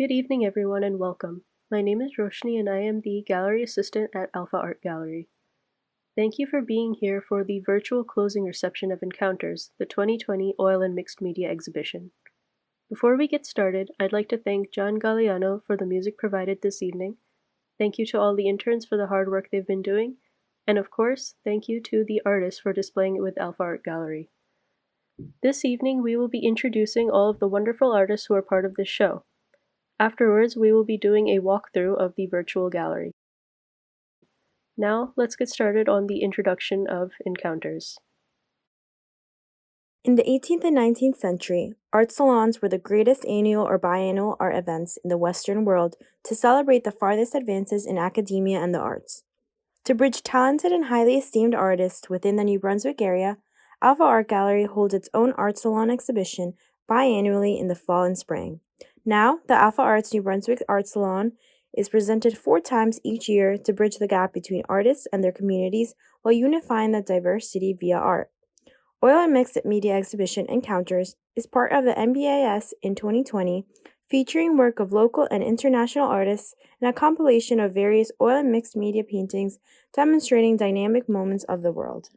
Good evening, everyone, and welcome. My name is Roshni, and I am the Gallery Assistant at Alfa Art Gallery. Thank you for being here for the virtual closing reception of Encounters, the 2020 Oil and Mixed Media Exhibition. Before we get started, I'd like to thank John Galliano for the music provided this evening. Thank you to all the interns for the hard work they've been doing. And of course, thank you to the artists for displaying it with Alfa Art Gallery. This evening, we will be introducing all of the wonderful artists who are part of this show. Afterwards, we will be doing a walkthrough of the virtual gallery. Now, let's get started on the introduction of Encounters. In the 18th and 19th century, art salons were the greatest annual or biannual art events in the Western world to celebrate the farthest advances in academia and the arts. To bridge talented and highly esteemed artists within the New Brunswick area, Alpha Art Gallery holds its own art salon exhibition biannually in the fall and spring. Now, the Alpha Arts New Brunswick Art Salon is presented 4 times each year to bridge the gap between artists and their communities while unifying the diverse city via art. Oil and Mixed Media Exhibition Encounters is part of the NBAS in 2020, featuring work of local and international artists and a compilation of various oil and mixed media paintings demonstrating dynamic moments of the world.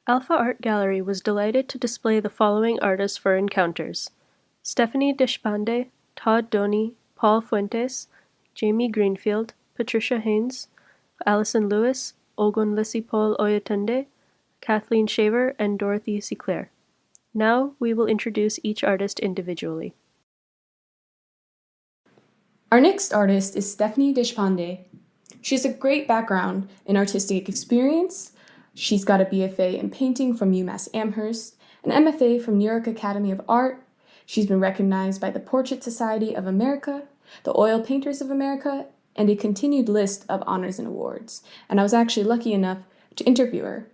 Alpha Art Gallery was delighted to display the following artists for Encounters: Stephanie Deshpande, Todd Doney, Paul Fuentes, Jamie Greenfield, Patricia Haynes, Alison Lewis, Ogunlesi Paul Oyetunde, Kathleen Shaver, and Dorothy Seclair. Now, we will introduce each artist individually. Our next artist is Stephanie Deshpande. She has a great background in artistic experience. She's got a BFA in painting from UMass Amherst, an MFA from New York Academy of Art. She's been recognized by the Portrait Society of America, the Oil Painters of America, and a continued list of honors and awards. And I was actually lucky enough to interview her.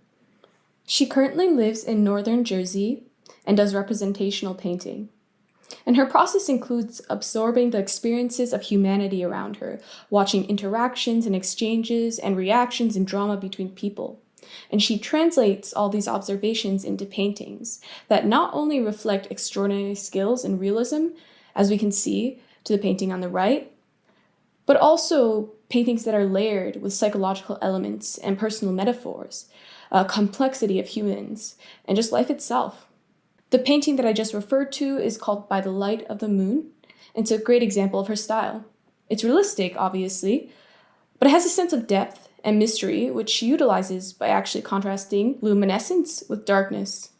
She currently lives in northern Jersey and does representational painting. And her process includes absorbing the experiences of humanity around her, watching interactions and exchanges and reactions and drama between people. And she translates all these observations into paintings that not only reflect extraordinary skills and realism, as we can see to the painting on the right, but also paintings that are layered with psychological elements and personal metaphors, complexity of humans, and just life itself. The painting that I just referred to is called By the Light of the Moon. It's a great example of her style. It's realistic, obviously, but it has a sense of depth and mystery, which she utilizes by actually contrasting luminescence with darkness.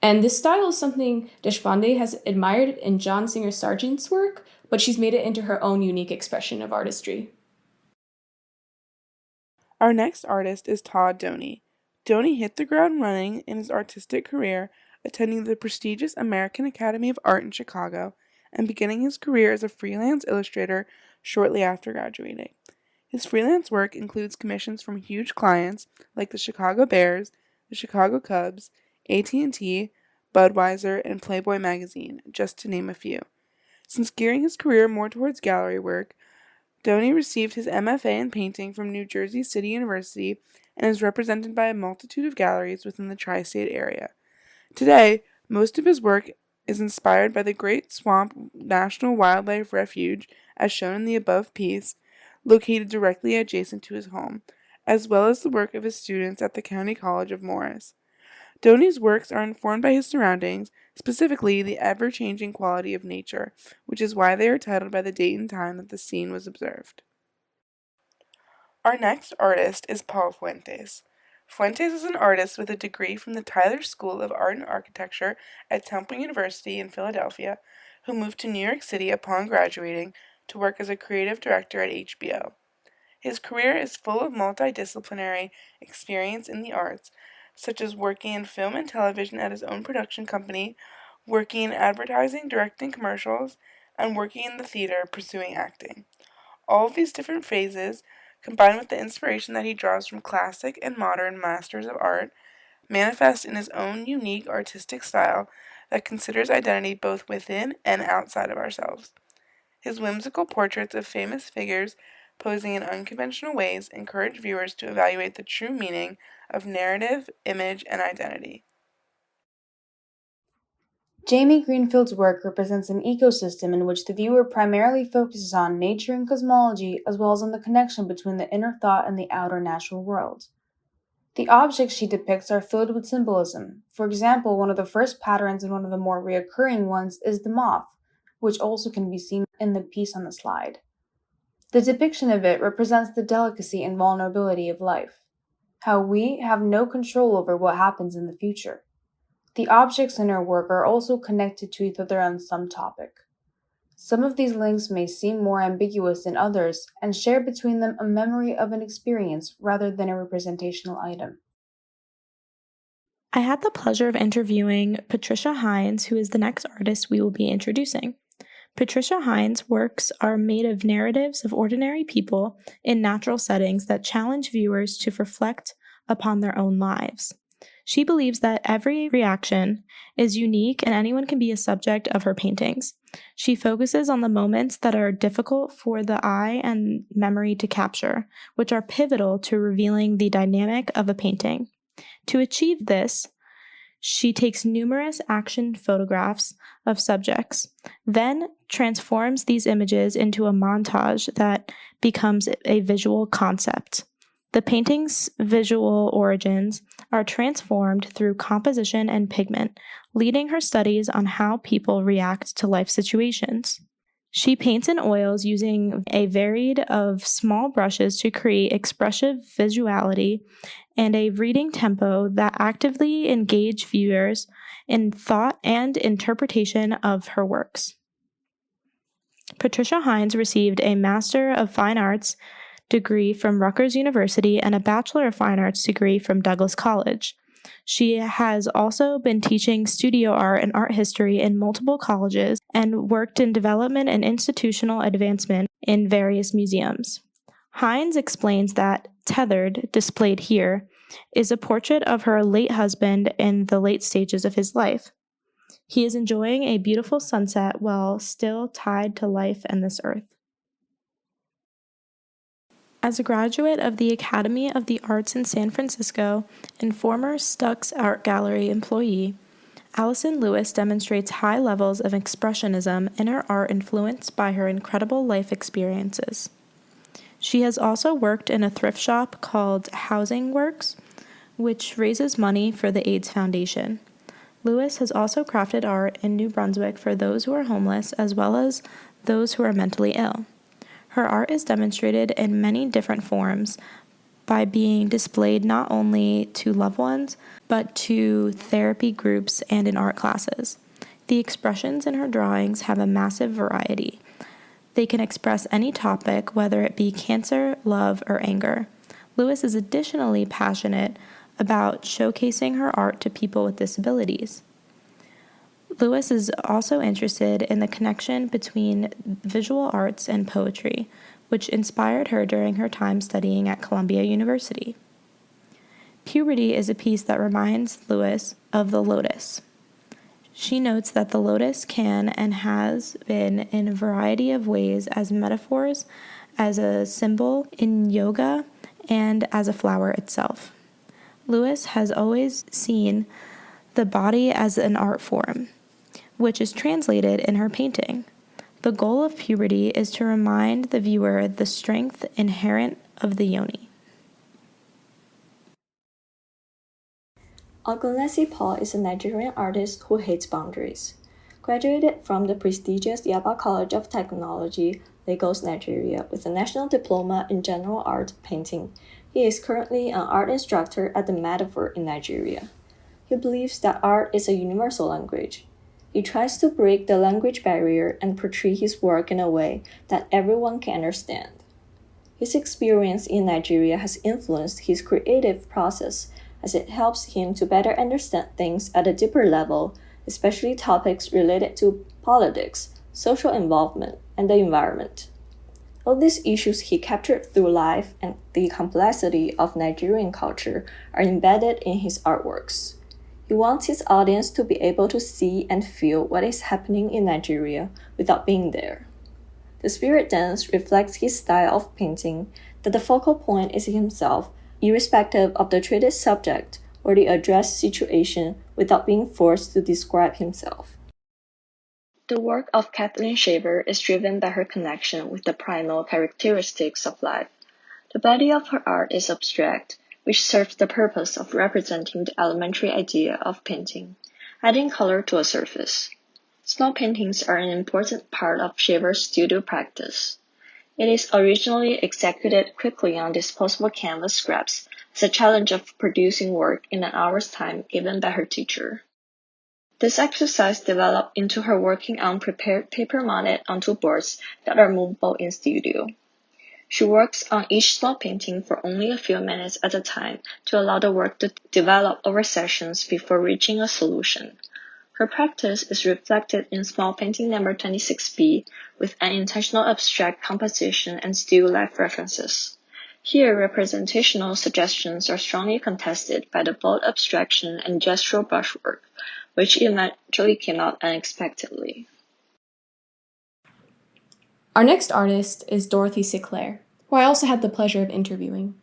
And this style is something Deshpande has admired in John Singer Sargent's work, but she's made it into her own unique expression of artistry. Our next artist is Todd Doney. Doney hit the ground running in his artistic career, attending the prestigious American Academy of Art in Chicago, and beginning his career as a freelance illustrator shortly after graduating. His freelance work includes commissions from huge clients like the Chicago Bears, the Chicago Cubs, AT&T, Budweiser, and Playboy magazine, just to name a few. Since gearing his career more towards gallery work, Doney received his MFA in painting from New Jersey City University and is represented by a multitude of galleries within the tri-state area. Today, most of his work is inspired by the Great Swamp National Wildlife Refuge, as shown in the above piece, located directly adjacent to his home, as well as the work of his students at the County College of Morris. Doney's works are informed by his surroundings, specifically the ever-changing quality of nature, which is why they are titled by the date and time that the scene was observed. Our next artist is Paul Fuentes. Fuentes is an artist with a degree from the Tyler School of Art and Architecture at Temple University in Philadelphia, who moved to New York City upon graduating to work as a creative director at HBO. His career is full of multidisciplinary experience in the arts, such as working in film and television at his own production company, working in advertising, directing commercials, and working in the theater pursuing acting. All of these different phases, combined with the inspiration that he draws from classic and modern masters of art, manifest in his own unique artistic style that considers identity both within and outside of ourselves. His whimsical portraits of famous figures posing in unconventional ways encourage viewers to evaluate the true meaning of narrative, image, and identity. Jamie Greenfield's work represents an ecosystem in which the viewer primarily focuses on nature and cosmology, as well as on the connection between the inner thought and the outer natural world. The objects she depicts are filled with symbolism. For example, one of the first patterns and one of the more recurring ones is the moth, which also can be seen in the piece on the slide. The depiction of it represents the delicacy and vulnerability of life, how we have no control over what happens in the future. The objects in her work are also connected to each other on some topic. Some of these links may seem more ambiguous than others and share between them a memory of an experience rather than a representational item. I had the pleasure of interviewing Patricia Hines, who is the next artist we will be introducing. Patricia Hines' works are made of narratives of ordinary people in natural settings that challenge viewers to reflect upon their own lives. She believes that every reaction is unique and anyone can be a subject of her paintings. She focuses on the moments that are difficult for the eye and memory to capture, which are pivotal to revealing the dynamic of a painting. To achieve this, she takes numerous action photographs of subjects, then transforms these images into a montage that becomes a visual concept. The painting's visual origins are transformed through composition and pigment, leading her studies on how people react to life situations. She paints in oils using a varied of small brushes to create expressive visuality and a reading tempo that actively engage viewers in thought and interpretation of her works. Patricia Hines received a Master of Fine Arts degree from Rutgers University and a Bachelor of Fine Arts degree from Douglas College. She has also been teaching studio art and art history in multiple colleges and worked in development and institutional advancement in various museums. Hines explains that Tethered, displayed here, is a portrait of her late husband in the late stages of his life. He is enjoying a beautiful sunset while still tied to life and this earth. As a graduate of the Academy of the Arts in San Francisco and former Stuck's Art Gallery employee, Allison Lewis demonstrates high levels of expressionism in her art influenced by her incredible life experiences. She has also worked in a thrift shop called Housing Works, which raises money for the AIDS Foundation. Lewis has also crafted art in New Brunswick for those who are homeless as well as those who are mentally ill. Her art is demonstrated in many different forms by being displayed not only to loved ones, but to therapy groups and in art classes. The expressions in her drawings have a massive variety. They can express any topic, whether it be cancer, love, or anger. Lewis is additionally passionate about showcasing her art to people with disabilities. Lewis is also interested in the connection between visual arts and poetry, which inspired her during her time studying at Columbia University. Puberty is a piece that reminds Lewis of the lotus. She notes that the lotus can and has been in a variety of ways as metaphors, as a symbol in yoga, and as a flower itself. Lewis has always seen the body as an art form, which is translated in her painting. The goal of puberty is to remind the viewer the strength inherent of the yoni. Ogunlesi Paul is a Nigerian artist who hates boundaries. Graduated from the prestigious Yaba College of Technology, Lagos, Nigeria, with a national diploma in general art painting, he is currently an art instructor at the Metaphor in Nigeria. He believes that art is a universal language. He tries to break the language barrier and portray his work in a way that everyone can understand. His experience in Nigeria has influenced his creative process as it helps him to better understand things at a deeper level, especially topics related to politics, social involvement, and the environment. All these issues he captured through life and the complexity of Nigerian culture are embedded in his artworks. He wants his audience to be able to see and feel what is happening in Nigeria without being there. The spirit dance reflects his style of painting, that the focal point is himself, irrespective of the treated subject or the addressed situation, without being forced to describe himself. The work of Kathleen Shaver is driven by her connection with the primal characteristics of life. The body of her art is abstract, which serves the purpose of representing the elementary idea of painting, adding color to a surface. Small paintings are an important part of Shaver's studio practice. It is originally executed quickly on disposable canvas scraps as a challenge of producing work in an hour's time given by her teacher. This exercise developed into her working on prepared paper mounted onto boards that are movable in studio. She works on each small painting for only a few minutes at a time to allow the work to develop over sessions before reaching a solution. Her practice is reflected in small painting number 26B with an intentional abstract composition and still life references. Here, representational suggestions are strongly contested by the bold abstraction and gestural brushwork, which eventually came out unexpectedly. Our next artist is Dorothy Sinclair, who I also had the pleasure of interviewing.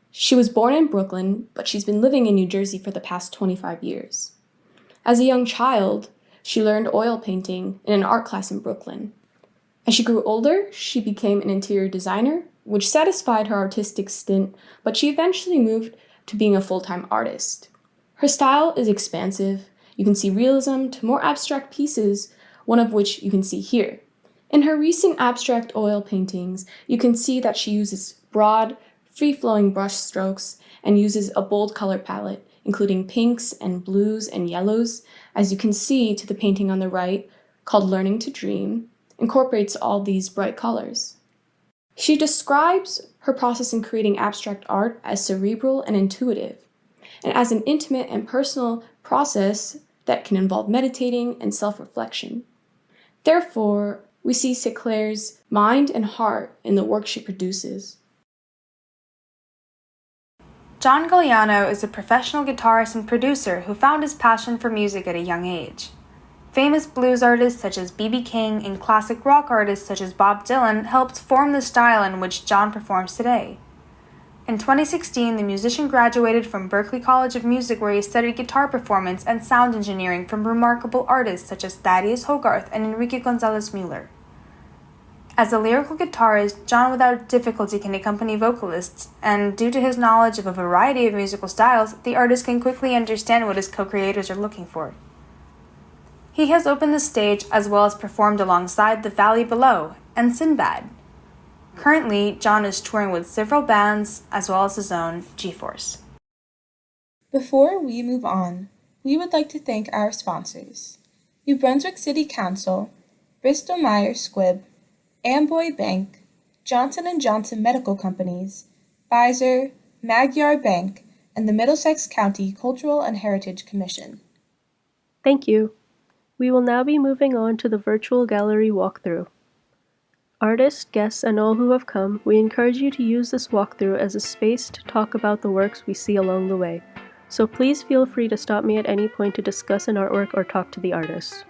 She was born in Brooklyn, but she's been living in New Jersey for the past 25 years. As a young child, she learned oil painting in an art class in Brooklyn. As she grew older, she became an interior designer, which satisfied her artistic stint, but she eventually moved to being a full-time artist. Her style is expansive. You can see realism to more abstract pieces, one of which you can see here. In her recent abstract oil paintings, you can see that she uses broad, free-flowing brush strokes and uses a bold color palette, including pinks and blues and yellows, as you can see to the painting on the right, called Learning to Dream, incorporates all these bright colors. She describes her process in creating abstract art as cerebral and intuitive, and as an intimate and personal process that can involve meditating and self-reflection. Therefore, we see Sinclair's mind and heart in the work she produces. John Galliano is a professional guitarist and producer who found his passion for music at a young age. Famous blues artists such as B.B. King and classic rock artists such as Bob Dylan helped form the style in which John performs today. In 2016, the musician graduated from Berklee College of Music, where he studied guitar performance and sound engineering from remarkable artists such as Thaddeus Hogarth and Enrique Gonzalez Mueller. As a lyrical guitarist, John without difficulty can accompany vocalists, and due to his knowledge of a variety of musical styles, the artist can quickly understand what his co-creators are looking for. He has opened the stage as well as performed alongside The Valley Below and Sinbad. Currently, John is touring with several bands as well as his own G-Force. Before we move on, we would like to thank our sponsors: New Brunswick City Council, Bristol Myers Squibb, Amboy Bank, Johnson & Johnson Medical Companies, Pfizer, Magyar Bank, and the Middlesex County Cultural and Heritage Commission. Thank you. We will now be moving on to the virtual gallery walkthrough. Artists, guests, and all who have come, we encourage you to use this walkthrough as a space to talk about the works we see along the way, so please feel free to stop me at any point to discuss an artwork or talk to the artist.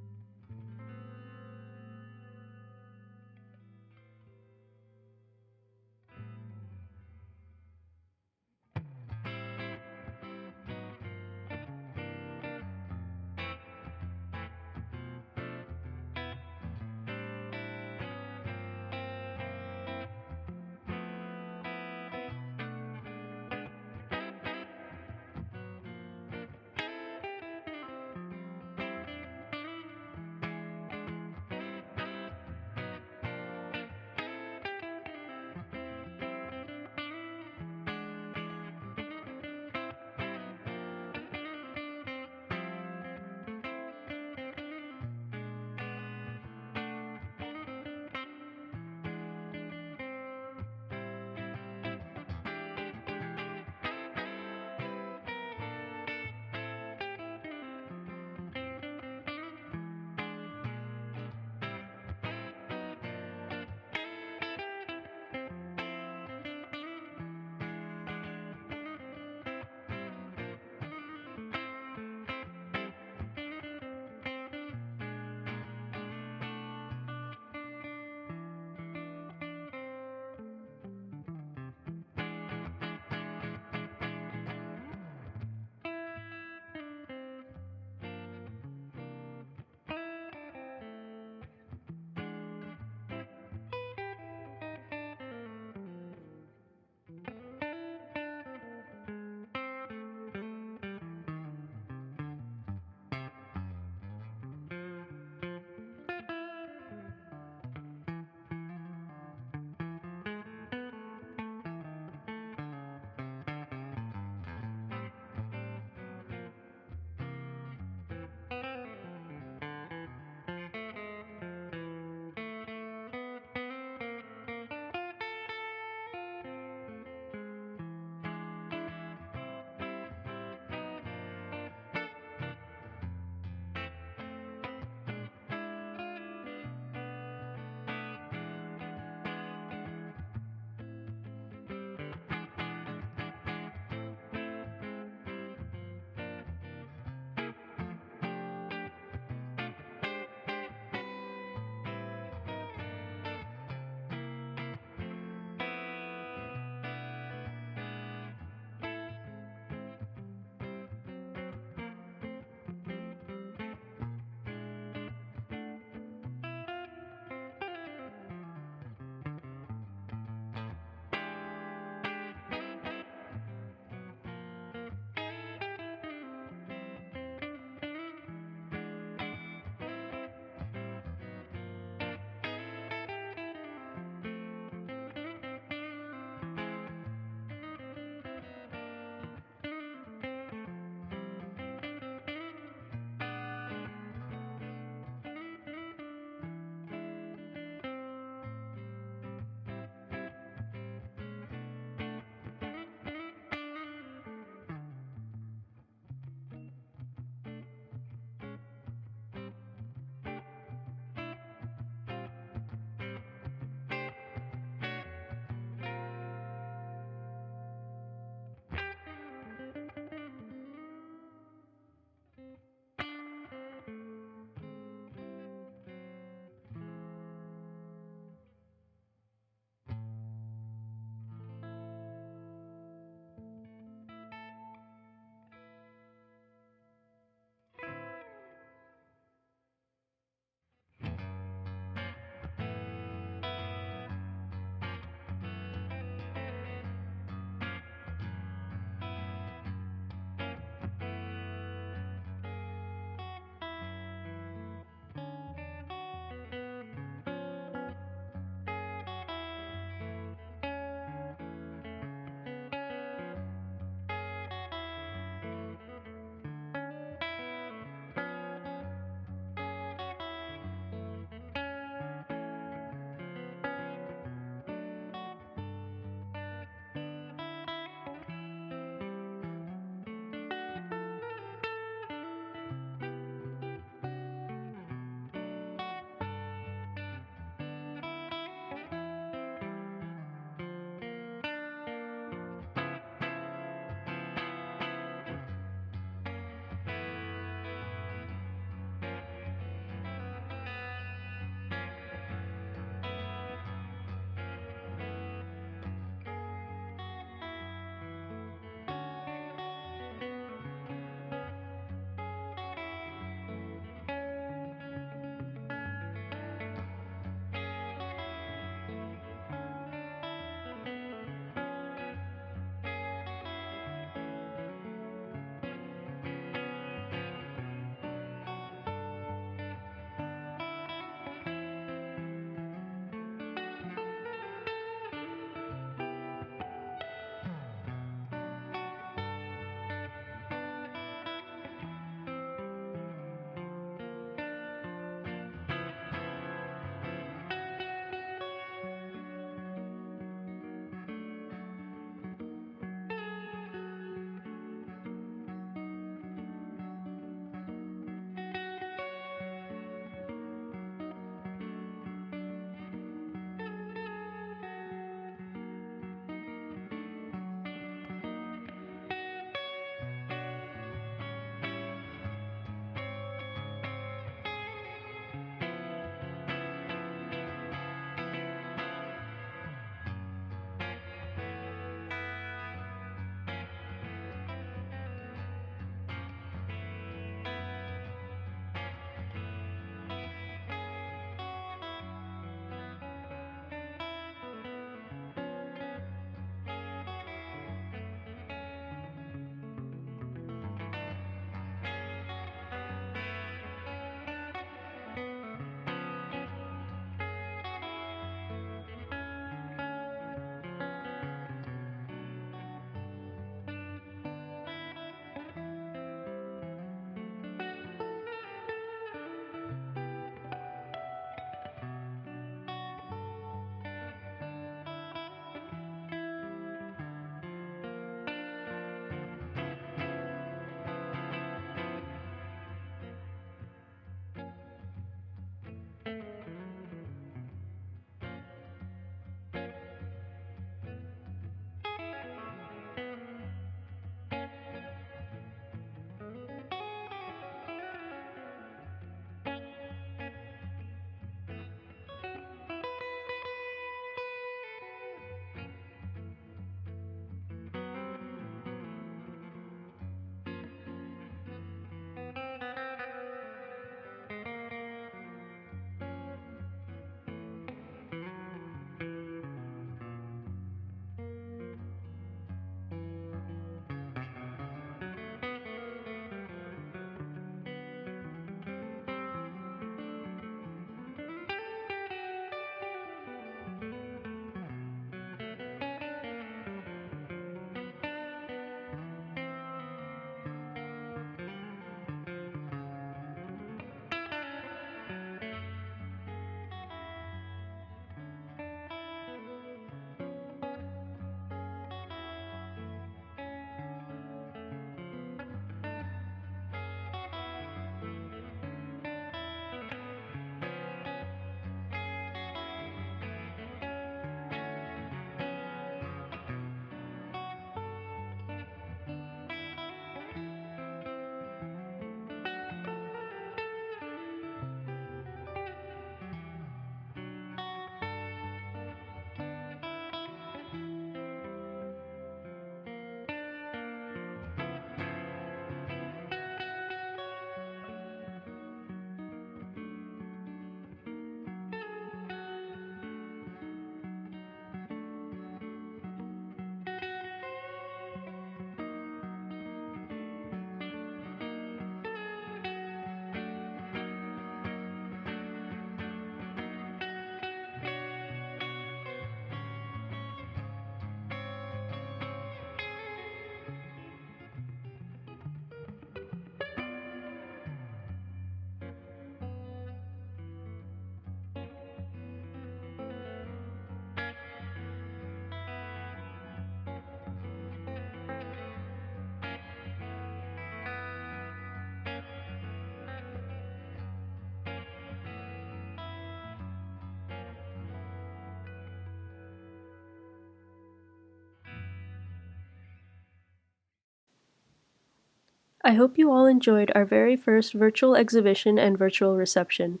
I hope you all enjoyed our very first virtual exhibition and virtual reception.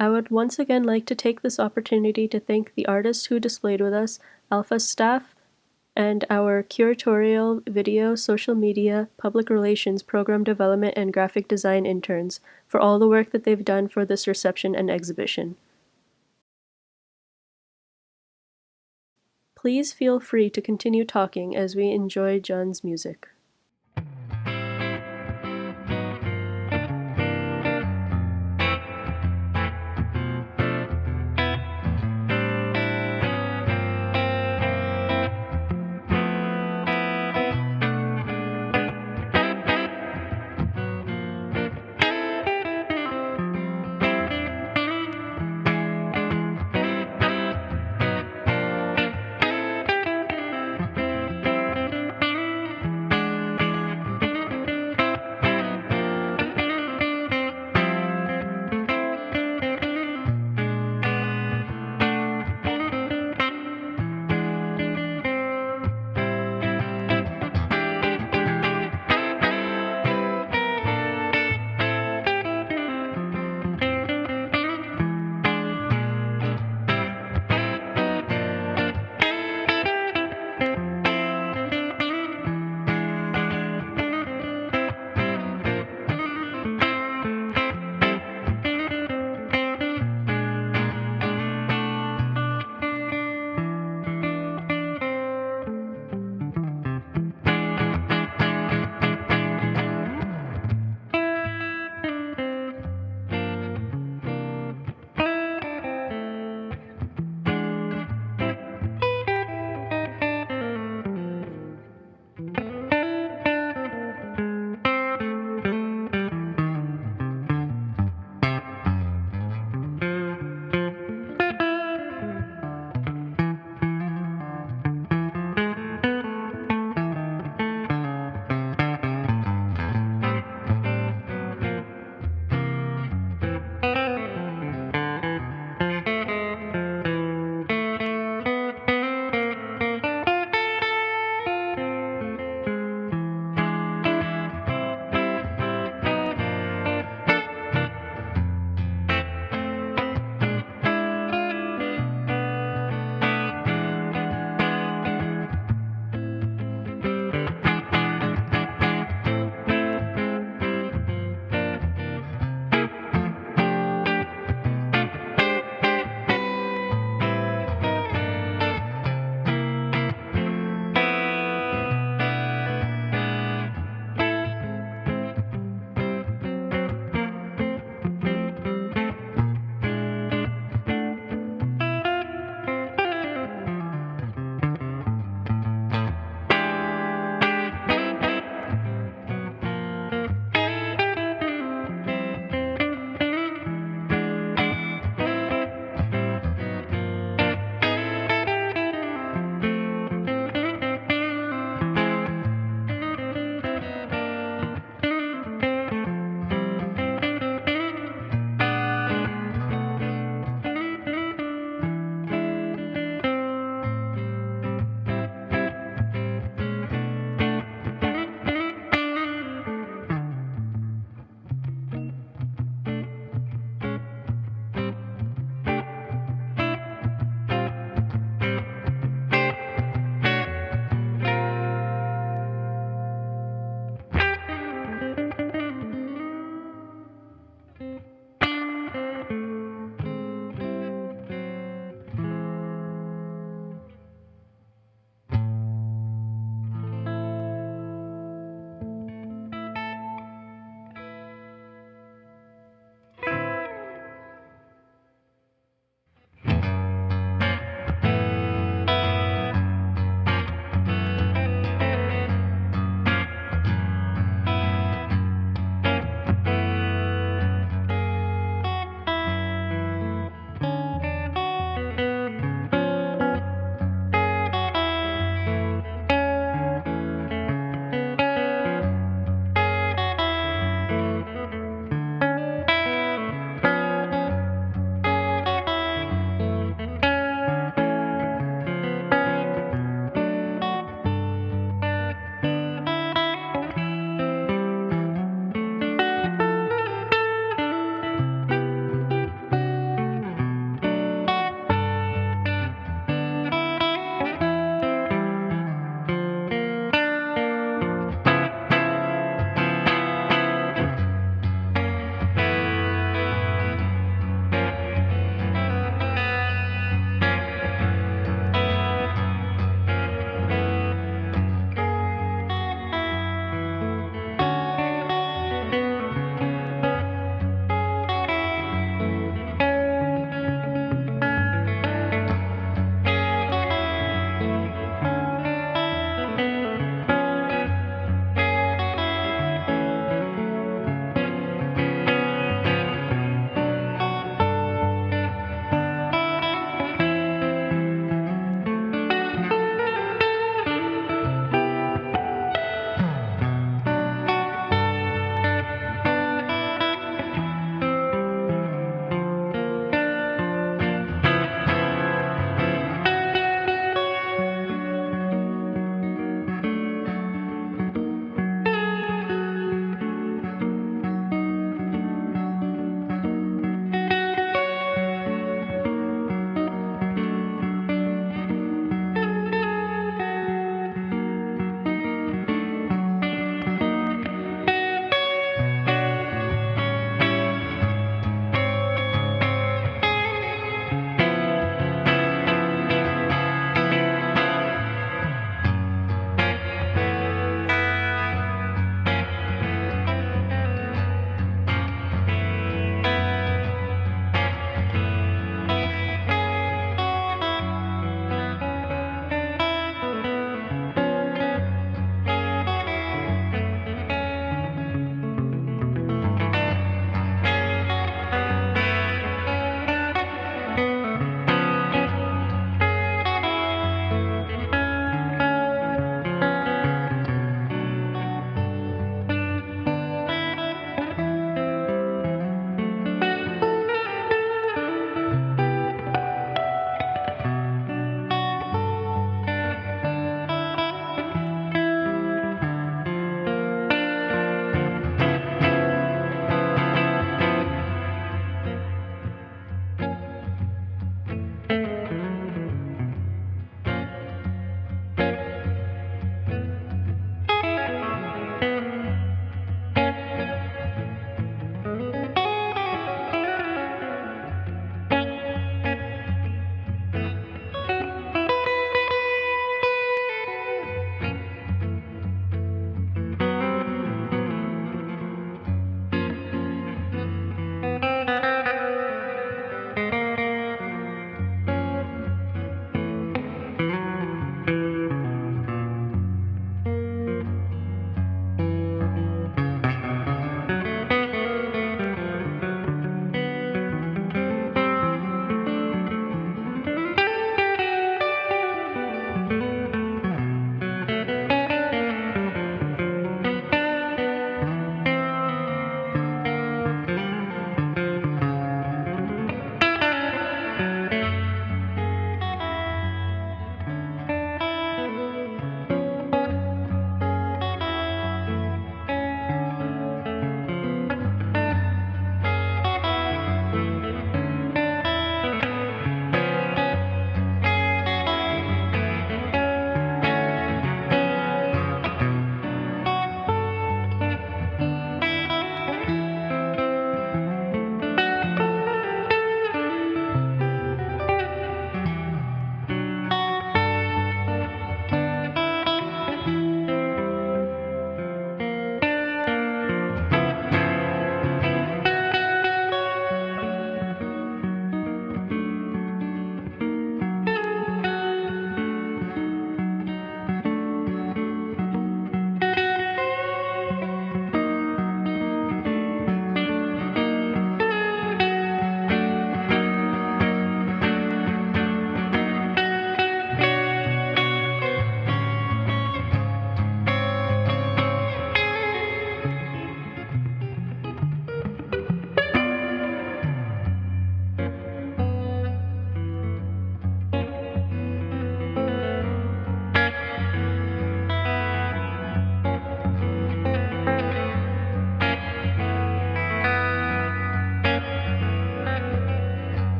I would once again like to take this opportunity to thank the artists who displayed with us, Alfa's staff, and our curatorial, video, social media, public relations, program development, and graphic design interns for all the work that they've done for this reception and exhibition. Please feel free to continue talking as we enjoy John's music.